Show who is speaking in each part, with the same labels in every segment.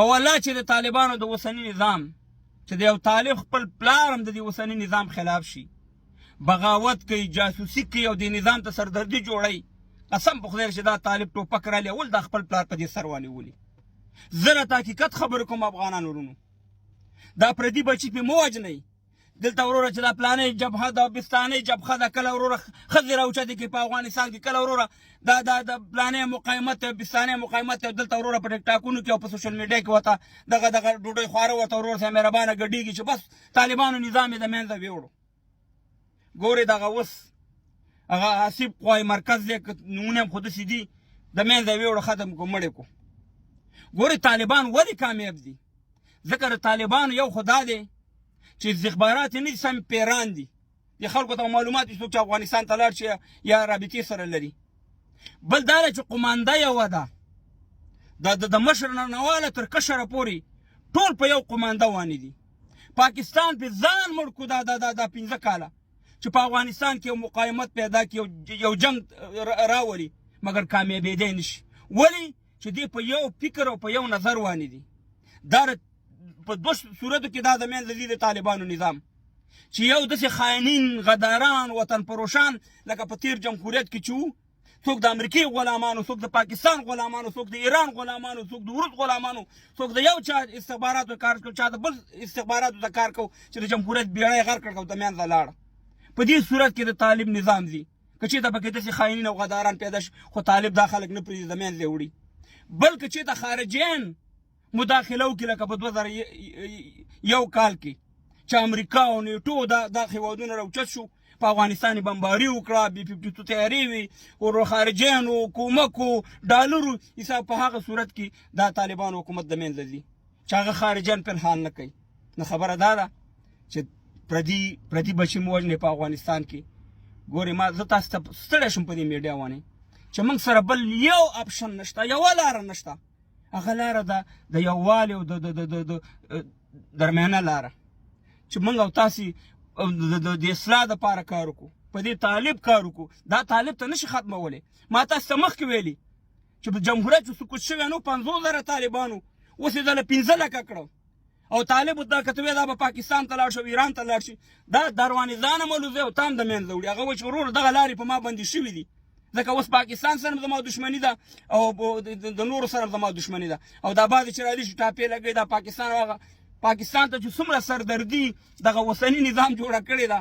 Speaker 1: والله چې د طالبانو د اوسني نظام چې د یو طالب خپل پلار هم د دې اوسني نظام خلاف شي، بغاوت کوي، جاسوسي کوي او د نظام ته سردردي جوړوي، قسم په خدای چې دا طالب ټوپک رالی اول دا خپل پلار په دې سر ونیولي. زه راته حقیقت خبرې کوم افغانانو ورونو، دا پردي بچي پې مه وژنئ. دلته وروره چې دا پلانې جبهه ده، بستانۍ جبهه ده، کله وروره ښځې راوچتې کړي په افغانستان کې، کله وروره دا پلانې مقاومت دی، بستانۍ مقاومت دی، دلته وروره په ټیکټاکونو کې او په سوشل میډیا کې ورته دغه ډوډۍ خواره ورته ورور سره مهربانه ګډېږي چې بس طالبانو نظام یې د منځه ویوړو. ګورې دغه اوس هغه حسیب قوای مرکز دی، نومونه هم خو داسې دي، د منځه ویوړو، ختم کړو، مړې کړو. ګورې طالبان ولې کامیاب دي؟ ځکه د طالبانو یو خو دا دی چې استخبارات یې نه دي سم پیران دي، د خلکو ته معلومات دي څوک چې افغانستان ته لاړ شي یا رابطې سره لري. بل دا ده چې قمانده یوه ده، د مشر نه نواله تر کشره پورې ټول په یو قمانده وانې دي. پاکستان پې ځان مړ کړو دا 15 کاله چې په افغانستان کې یو مقاومت پیدا کړي، یو جنګ راولي، مګر کامیابېدی نه شي. ولې؟ چې دوی په یو فکر او په یو نظر وانې دي. دا په دوه صورتو کې دا د منځه ځي د طالبانو نظام چې یو داسې خاینین، غداران، وطن پروشان لکه په تیر جمهوریت کې چې وو، څوک د امریکې غلامانو، څوک د پاکستان غلامانو، څوک د ایران غلامانو، څوک د روس غلامانو، څوک د یو چا استخباراتو کار کوي، چا د بل استخباراتو ته کار کوي چې د جمهوریت بیړۍ غر کړ او د منځه لاړه. په دې صورت کې د طالب نظام ځي که چېرته پکې داسې خاینین او غداران پیدا شي، خو طالب دا خلک نه پرېږدي د منځه یې وړي. بل که چېرته خارجیان مداخله وکړي لکه په 2001 کال کې چې امریکا او نیټو دا هېوادونه راوچت شو، په افغانستان یې بمباري وکړه، B-52 تیارې وي، ورو خارجیانو، کومکو، ډالرو حساب. په هغه صورت کې دا طالبانو حکومت د منځه ځي چې هغه خارجیان پنهان نه کوي. نو خبره دا ده چې پردي بچي مو وژنې په افغانستان کې. ګورې ما زه تاسو ته ستړی شم په دې میډیا باندې چې موږ سره بل یو اپشن نشته، یوه لاره نشته. هغه لاره ده د یووالي او د درمیانه لاره چې موږ او تاسې د اصلاح دپاره کار وکړو، په دې طالب کار وکړو. دا طالب ته نشي ختمولی. ما تاسو ته مخکې ویلي چې په جمهوریت چې سقوط شوی نو 50,000 طالبانو، اوس یې دله 15 لکه کړو. او طالب دا که ته وایې دا به پاکستان ته لاړ شي او ایران ته لاړ شي، دا دروانیزان هم الوځي او تا هم د منځه وړي. هغه وایي چې ورور دغه لارې په ما بندې شوي دي، ځکه اوس پاکستان سره زما دښمني ده او د نورو سره زما دښمني ده. او دا بعضې چې راځي چې ټاپې لګوي دا پاکستان او هغه پاکستان ته چې څومره سردردي دغه اوسني نظام جوړه کړې ده،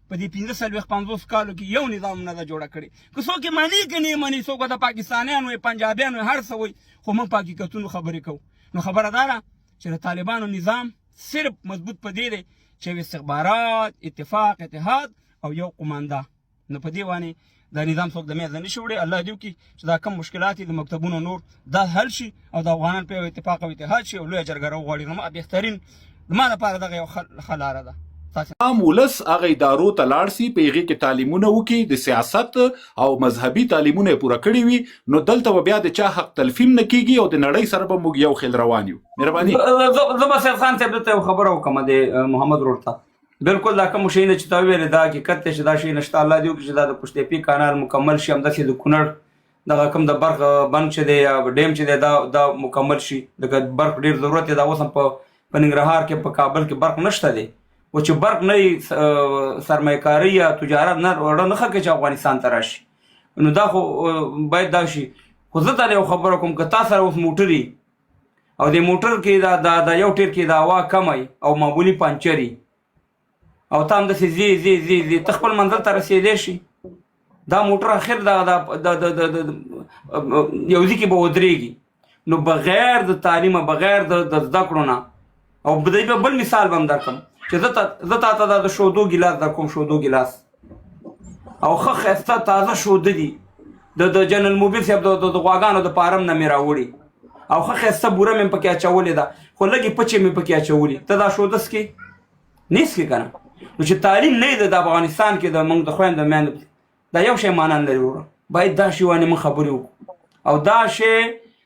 Speaker 1: په دې 45-50 کالو کې یو نظام نه ده جوړه کړې. که څوک یې مني که نه یې مني، څوک د پاکستانیان وي، پنجابیان وي، هر څه وي، خو موږ په حقیقتونو خبرې کوو. نو خبره دا ده چې د طالبانو نظام صرف مضبوط په دې دی چې یو استخبارات، اتفاق، اتحاد او یو قمانده. نو په دې باندې دا نظام څوک د منځه نشي وړی. الله دې وکړي چې دا کم مشکلات دي د مکتبونو نور دا حل شي او د افغانان په یو اتفاق او اتحاد شي او لویه جرګه راوغواړي. نو بهترین زما لپاره دغه یو ښه لاره ده.
Speaker 2: عام ولس هغه ادارو ته لاړ سي، په هغې کې تعلیمونه وکړي، د سیاست او مذهبي تعلیمونه یې پوره کړي وي، نو دلته به بیا د چا حق تلفیم نه کېږي او د نړۍ سره به موږ یو خیل روان یو. مهرباني.
Speaker 1: زه به سید خان صاحب دلته یو خبره وکړم د محمد ورور ته. بالکل دا کوم شی نه چې تا ویلې دا حقیقت دی چې دا شی نشته. الله دې وکړي چې دا د پشتېپي کانال مکمل شي، همداسې د کونړ دغه کوم د برق بند چې دی یا ډیم چې دی دا مکمل شي. لکه برق ډېر ضرورت دی، دا اوس هم په ننګرهار کې په کابل کې برق نشته دی. و چې برق نه وي، سرمایه‌کاري یا تجارت نه وړه نه ښه کوي چې افغانستان ته راشي. نو دا خو باید دا شي. خو زه تا یو خبره کوم، که تا سره اوس موټر وي او د موټر کې دا یو ټیر کې د هوا کمی او معمولي پنچر وي او ته همداسې ځې ته خپل منزل ته رسېدی شي، دا موټر اخر د یو ځای کې به ودرېږي. نو بغیر د تعلیمه، بغیر د زده کړو نه، او بل مثال به هم درکړم چې زه تا ته د شودو ګیلاس در کوم، شودو ګیلاس او ښه ښایسته تازه شوده دي، د جنرال موبیل صاحب د غواګانو د فارم نه مې راوړي او ښه ښایسته بوره مې پکې اچولې ده، خو لږې پچې مې پکې اچولي. ته دا شوده څکې نه څکې که نه؟ نو چې تعلیم نه وي د افغانستان کې د موږ د خویندو میندو، دا یو شی معنا نه لري وروره. باید دا شی باندې موږ خبرې وکړو او دا شی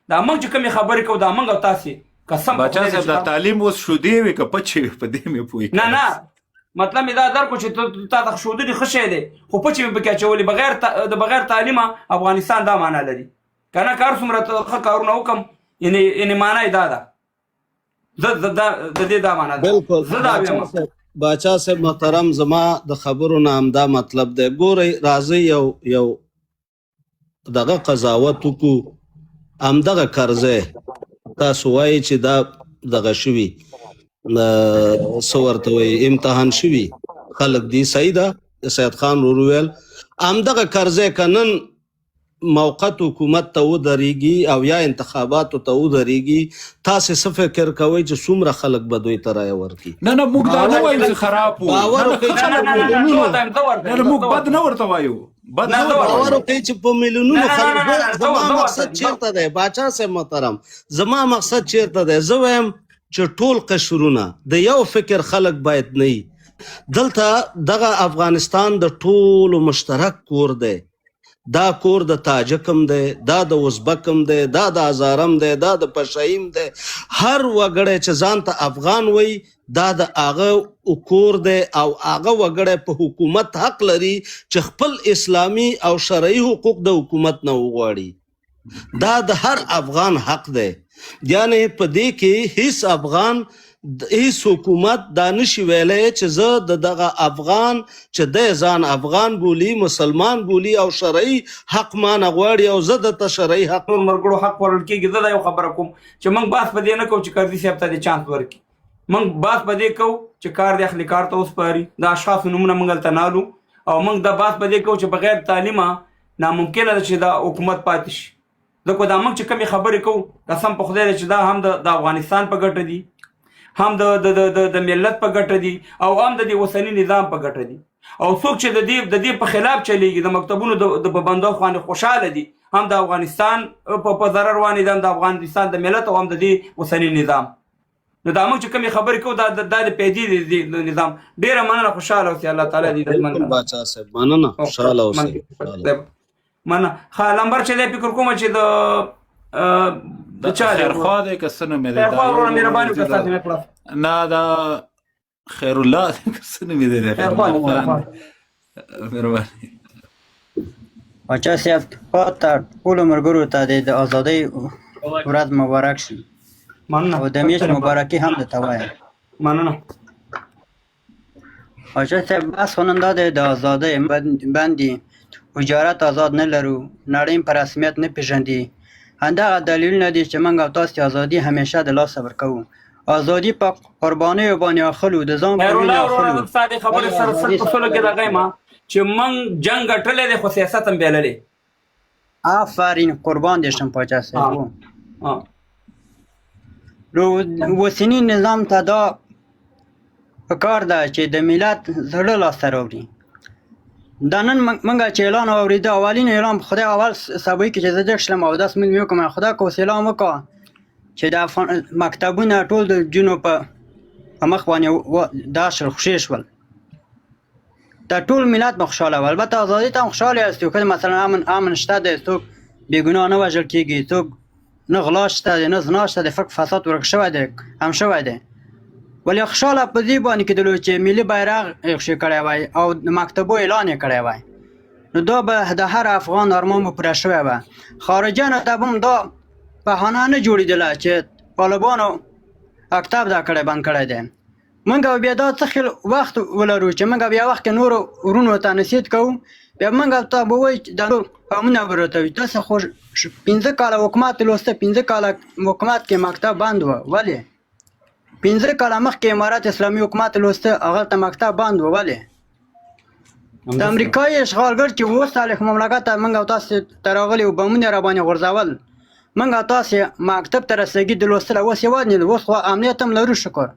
Speaker 1: دا موږ چې کومې خبرې کوو دا موږ او تاسې قسم
Speaker 2: باچا صاحب دا تعلیم اوس شودې وي که پچې وي، په دې مې پوهېږم. نه
Speaker 1: مطلب مې دا درکړو چې تا ته ښودلي ښه شی دی، خو پچې مې پکې اچولي. د بغیر تعلیمه افغانستان دا معنا لري که نه؟ کار څومره ښه کارونه وکړم، یعنې معنا یې دا ده زه د دې دا معنا ده
Speaker 3: بالکل
Speaker 1: زه دا وایم
Speaker 3: باچا صاحب محترم زما د خبرو نه همدا مطلب دی ګورئ راځئ یو دغه قضاوت وکړو همدغه قرضه تاسو وایئ چې دا دغه شوي څه ورته وایي امتحان شوي خلک دي صحیح ده سید خان ورو ویل همدغه قرضه که نن موقت حکومت ته ودرېږي او یا انتخاباتو ته ودرېږي تاسې څه فکر کوئ چې څومره خلک به دوی ته رایه ورکړي
Speaker 2: نه موږ دا نه وایو چې خراب وو
Speaker 3: باور وکړئ
Speaker 2: نه موږ بد نه ورته وایو
Speaker 3: باور وکړئ چې په میلیونونو خلک زما مقصد چیرته دی باچا صاحب محترم زما مقصد چیرته دی زه وایم چې ټول قشرونه د یو فکر خلک باید نه وي دلته دغه افغانستان د ټولو مشترک کور دی دا کور د تاجکم دی دا د ازبکم دی دا د هزارم دی دا د پشایم دی هر وګړی چې ځان ته افغان وي دا د هغه کور دی او هغه وګړی په حکومت حق لري چې خپل اسلامي او شرعي حقوق د حکومت نه وغواړي دا د هر افغان حق دی یعنی په دې کې هیڅ افغان هیڅ حکومت دا نشي ویلی چې زه د دغه افغان چې دی ځان افغان بولي مسلمان بولي او شرعي حق مانه غواړي او زه درته شرعي حق
Speaker 1: نور مرګړو حق ورل کېږي زه دا یو خبره کوم چې موږ بحث په دې نه کوو چې کردي صاحب ته د چانس ورکړي موږ بحث په دې کوو چې کار د اخلي کار ته وسپاري د اشخاصو نومونه موږ هلته نالو او موږ دا بحث په دې کوو چې بغیر تعلیمه ناممکنه ده چې دا حکومت پاتې شي ځکه دا موږ چې کومې خبرې کوو قسم په خدای دی چې دا هم د افغانستان په ګټه دي هم د ملت په ګټه دي او هم د دې اوسني نظام په ګټه دي او څوک چې د دې په خلاف چلیږي د مکتبونو د پابندو خو خوشحاله دي هم د افغانستان په ضرر روانې ده هم د افغانستان د ملت او هم د دې اوسني نظام نو دا موږ چې کومې خبرې کوو دا د پیدې د نظام ډېره مننه خوشحاله اوسئ الله تعالی دې
Speaker 3: بالکل باچا صاحب مننه خوشحاله اوسئ
Speaker 1: مننه ښه لمبر چې دی فکر کوم چې د
Speaker 2: خیرخوا دی که څه نومې دی نه دا خیر الله دی که څه نومې دی مهرباني
Speaker 4: باچا صاحب ته ټولو ملګرو ته د ازادۍ ورځ مبارک شي او د میاشت مبارکي هم درته وایم
Speaker 1: مننه
Speaker 4: باچا صاحب بس خو نن دا دی د ازادۍ باندې تجارت آزاد نه لرو نړۍ په رسمیت نه پېژندي همدغه دلیلونه دي چې موږ او تاسې ازادي همیشه د لاسه ورکوو ازادي په قربانیو باندې اخلو د ځان په وینه اخلو
Speaker 1: سادې خبرې سره په سلو کې دغه یم چې موږ جنګ ګټلی دی خو سیاست هم بایللی
Speaker 4: آفرین قربان دې شم باچا صاحب نو اوسني نظام ته دا پکار ده چې د ملت زړه لاسته راوړي دا نن منګه چې اعلان واورېده اولین اعلان خدای اول سبوي کې چې زه جګ شلم او داس مې وکړم خدا کو سلام وکړه چې دا مکتبونه ټول د جنو په مخ باندې دا شل خوشې شول دا ټول ملت خوشاله ول البته ازادي ته خوشاله است که مثلا امن شته د څوک بیګناه نه وژل کېږي څوک نه غلا شته نه زنا شته د فقر فساد ورک شوی دی هم شوی دی ولی خوشاله په دې باندې کېدلو چې ملي بیرغ ایښی کړی وای او د مکتبو اعلان یې کړی وای نو دا به د هر افغان ارمان به پوره شوی وه خارجیانو ته به هم دا بهانه نه جوړېدله چې طالبانو مکتب دا کړی بند کړی دی موږ بیا دا څه وخت ولرو چې موږ بیا وخت کې نورو ورونو ته نصیحت کوو بیا موږ ته به وایي چې دا نور قومونه به راته وي تاسې خو 15 کاله حکومت لوسته 15 کاله حکومت کې مکتب بند وه ولې 15 کاله مخکې امارت اسلامي حکومت لوسته هغه ته مکتب بند و ولې د امریکایي اشغالګر چې اوس صالح مملکت ته موږ او تاسې ته راغلي او بمونه راباندې غورځول موږ او تاسې مکتب ته رسېږي د لوستل اوس یوازې نه اوس خو امنیت هم لرو شکر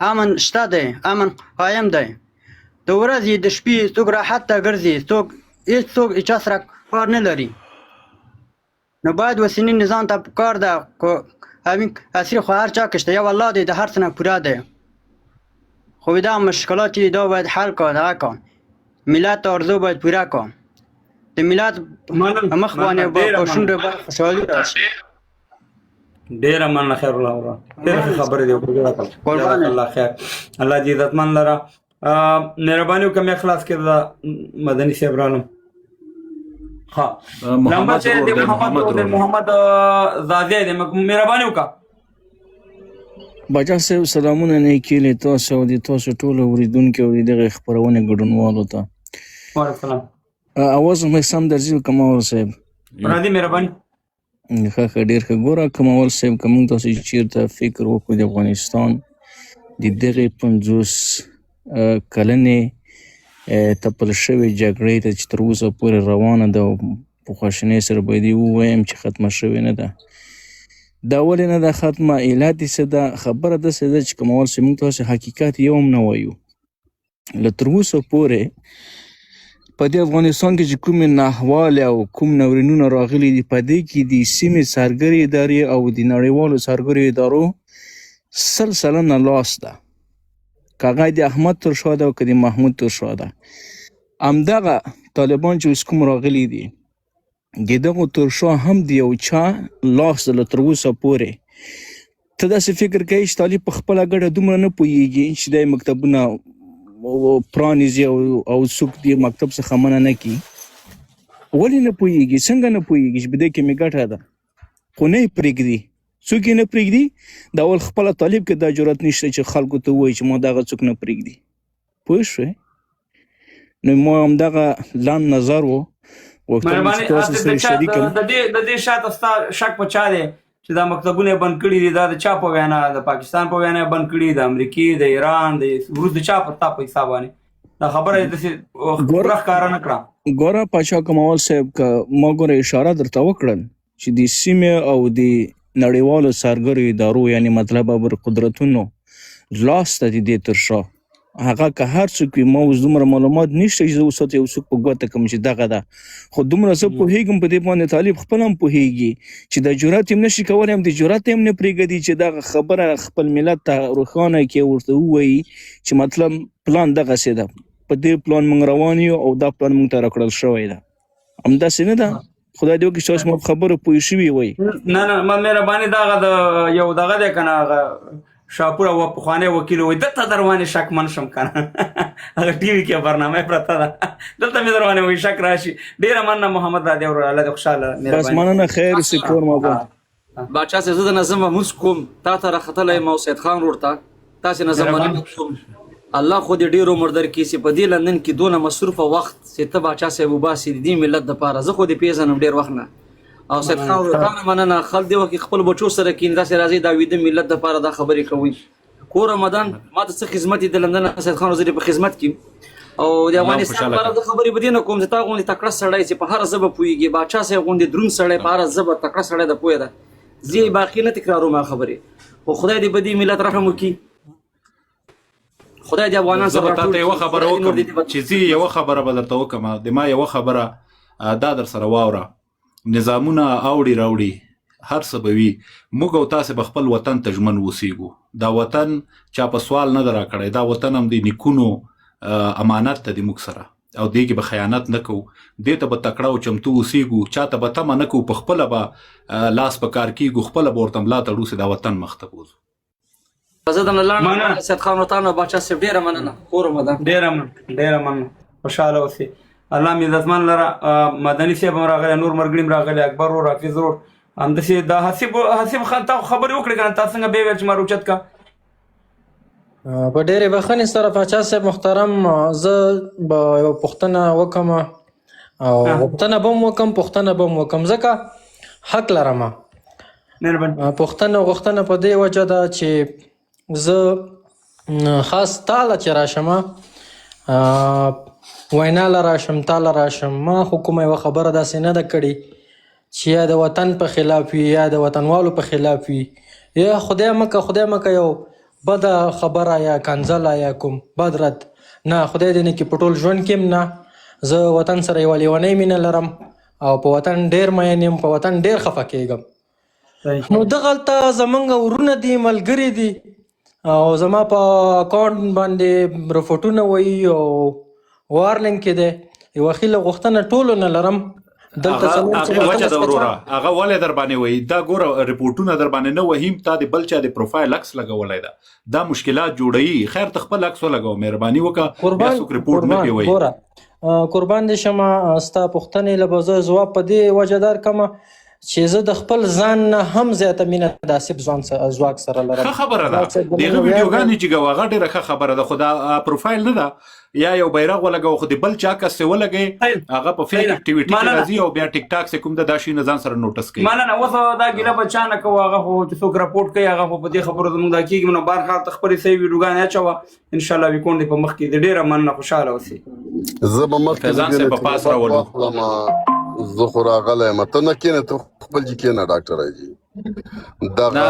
Speaker 4: امن شته دی امن قایم دی د ورځې د شپې څوک راحت ته ګرځي څوک هېچا سره کار نه لري نو باید اوسني نظام ته پکار ده همین اصلي خو هر چا کې شته یو الله دی د هر څه نه پوره دی خو دا مشکلات چې دا باید حل کړه دغه کړه ملت ارزو باید پوره کړه د ملت مخ باندې په شونډو باندې خوشحالي راشي
Speaker 1: ډېره مننه خیر الله وره ډېره خبرې دی وکړه الله خیر الله دې عزتمن لره مهرباني وکړه مې خلاص کړه د مدني صاحب رالم ها نمبر چې د محمد زادی دی مهرباني وکړه
Speaker 5: باچا صاحب سلامونه نیکې له تاسو او د تاسو ټولو اوریدونکو او د دغه خپرونې ګډونوالو ته.
Speaker 1: وعلیکم السلام.
Speaker 5: اواز مې سم درځي کمال صاحب؟
Speaker 1: راځي مهرباني.
Speaker 5: ښه ډېر ښه. ګوره کمال صاحب که موږ تاسو چېرته فکر وکړو د افغانستان د دغې 50 کلنې تپل شوې جګړې ته چې تر اوسه پورې روانه ده او په خواشینۍ سره باید یې ووایم چې ختمه شوې نه ده. دا ولې نه ده ختمه؟ علت یې څه ده؟ خبره داسې ده چې کمال صاحب موږ تاسې حقیقت یو هم نه وایو. له تر اوسه پورې په دې افغانستان کې چې کومې ناهوالې او کوم ناورینونه راغلي دي په دې کې د سیمې څارګرې ادارې او د نړیوالو څارګرو ادارو 100 سلنه لاس ده. که هغه د احمد ترشا ده او که د محمود ترشا ده. همدغه طالبان چې اوس کوم راغلي دي د دغو ترشا هم د یو چا لاس ده له تر اوسه پورې. ته داسې فکر کوې چې طالب په خپله ګټه دومره نه پوهېږي چې دا مکتبونه پرانیزي او څوک د مکتب څخه منع نه کړي؟ ولې نه پوهېږي؟ څنګه نه پوهېږي چې په دې کې مې ګټه ده؟ خو نه یې پرېږدي. څوک یې نه پرېږدي؟ د اول خپله طالب کې دا جرأت نشته چې خلکو ته ووایي چې ما دغه څوک نه پرېږدي. پوه شوې؟ نو ما همدغه لاند نظر و غوښتل چې تاسو سره شریک کړم.
Speaker 1: د دې شاته ستا شک په چا دی چې دا مکتبونه یې بند کړي دي؟ دا د چا په وینا؟ د پاکستان په وینا یې بند کړي، د امریکې، د ایران، د روس، د چا په حساب باندې دا خبره یې داسې ښکاره نه کړه؟
Speaker 5: ګوره پاچا کمال صاحب که ما ګوره اشاره درته وکړل چې د سیمې او د نړیوالو څارګرو ادارو یعنې مطلب ابرقدرتونو لاس ته د دې ترشا هغه که هر څوک وي، ما اوس دومره معلومات نشته چې زه اوس ورته یو څوک په ګوته کړم چې دغه ده، خو دومره زه پوهېږم په دې باندې طالب خپل هم پوهېږي چې د جرأت یې هم نشي کولی، هم د جرأت یې هم نه پرېږدي چې دغه خبره خپل ملت ته روښانه کړي، ورته ووایي چې مطلب پلان دغسې ده، په دې پلان موږ روان یو او دا پلان موږ ته راکړل شوی ده. همداسې نه ده؟ خدای دې وکړي چې تاسو ما په خبرو پوه شوي وئ.
Speaker 1: نه مهرباني دغه د یو دغه دی که نه هغه شاپور او پخوانی وکیل وایي دلته در باندې شکمن شم که نه هغه ټي وي کې برنامه پرته ده دلته مې در باندې وایي شک راشي. ډېره مننه محمد رادي ورور، الله دې خوشحاله.
Speaker 5: بس مننه، خیر سي کور مابا.
Speaker 6: باچا صاحب زه د نظم مونځ کوم، تا ته راختلی یم او سید خان ورور ته تاسې نظم مننه کوم. الله خو دې ډېر عمر درکړي چې په دې لندن کې دونه مصروفه وخت چې ته باچا صاحب وباسې د دې ملت دپاره. زه خو دې پېژنم ډېر وخت نه او سید خان ورور تا نه مننه. خلک دې وخت کې خپل بچو سره کښېني، داسې راځئ دا ویده ملت دپاره دا خبرې کوئ. کور رمضان ما ته څه خدمت یې د لندن سید خان وزیر په خدمت کې او د افغانستان لپاره د خبرې په دې نه کوم چې تا غوندې تکړه سړی چې په هره ژبه پوهېږي، باچا صاحب غوندې دروند سړی په هره ژبه تکړه سړی ده پوهه ده. زه یې باقي نه تکراروم خبرې، خو خدای دې په دې ملت رحم وکړي. خدای دې افغانان سره
Speaker 2: راټول. ته یوه خبره وکړم چې زه یوه خبره به درته وکړم، د ما یوه خبره دا در سره واوره. نظامونه اوړي راوړي هر څه به وي، موږ او تاسې به خپل وطن ته ژمن اوسېږو. دا وطن چا په سوال نه ده راکړی، دا وطن هم د نیکونو امانت ته د موږ سره او دې کې به خیانت نه کوو. دې ته به تکړه او چمتو اوسېږو، چا ته به تمه نه کوو، په خپله به لاس په کار کېږو، خپله به ورته ملا تړو چې دا وطن مخ ته بوځو.
Speaker 6: زه د لاندې سید خان ورور ته باچا صاحب ډېره مننه. کور رمضان
Speaker 1: ډېره مننه، خوشحاله اوسې. الله مې عزتمن لره. مدني صاحب هم راغلی، نور ملګري هم راغلي، اکبر ورور، حافظ ورور، همداسې د حسیب خان تا خبرې وکړې که نه؟ تا څنګه بیا ویل چې ما روچت کا؟
Speaker 7: په ډېرې بخښنې سره باچا صاحب محترم، زه به یوه پوښتنه وکړم او غوښتنه به هم وکړم، پوښتنه به هم وکړم، ځکه حق لرم. پوښتنه غوښتنه په دې وجه ده چې زه خاص تا له چې راشم، وینا له راشم، تا له راشم، ما خو کومه یوه خبره داسې نه ده کړې چې یا د وطن په خلاف وي یا د وطنوالو په خلاف وي، یا خدای مکه یو بده خبره یا کنځله یا کوم بد رد. نه، خدای دې نه کړي په ټول ژوند کې هم نه. زه وطن سره یوه لیونۍ مینه لرم او په وطن ډېر مین یم، په وطن ډېر خفه کېږم. نو دغلته زمونږ ورونه دي، ملګري دي او زما په اکاونټ باندې رپورټونه وایي او وارلینګ کې دی. یوه خیله غوښتنه ټولو نه لرم دلته
Speaker 2: هغه وجه ده وروره، هغه ولې در باندې وایي؟ دا ګوره رپورټونه در باندې نه وهیم، تا د بل چا د پروفایل عکس لګولی ده، دا مشکلات جوړوي. خیر ته خپل عکس ولګوه، مهرباني وکړه، بیا څوک رپورټ نه پرې وایي.
Speaker 7: قربان دې شمه، ستا پوښتنې له به زه ځواب په دې وجه درکړم چې زه د خپل ځان نه هم زیاته مینه د آصف ځواک سره لرم.
Speaker 2: ښه خبره ده دغه ویډیوګانې چې ګوه هغه ډېره ښه خبره ده خو دا پروفایل نه ده یا یو بیرغ ولګو خو د بل چا کس ولګي هغه په فیک اکټیویټي کې راځي او بیا ټیک ټاک سه کوم د داشي نظام سره نوټس کوي.
Speaker 1: مننه. اوس دا ګیله بچا نه کوه هغه خو چې څوک راپورټ کوي هغه خو په دې خبرو زموږ دا کېږي نو بهر حال ته خپلې صحیح ویډیوګانې اچوه انشاءالله ویکونډ دې په مخ کې د ډېره مننه خوشحاله اوسې.
Speaker 8: زه به مخکې
Speaker 2: ځان سه په پاس راولم
Speaker 8: زه خو راغلی یم ته نه کښېنه ته خپل چې کښېنه ډاکټر جي دغه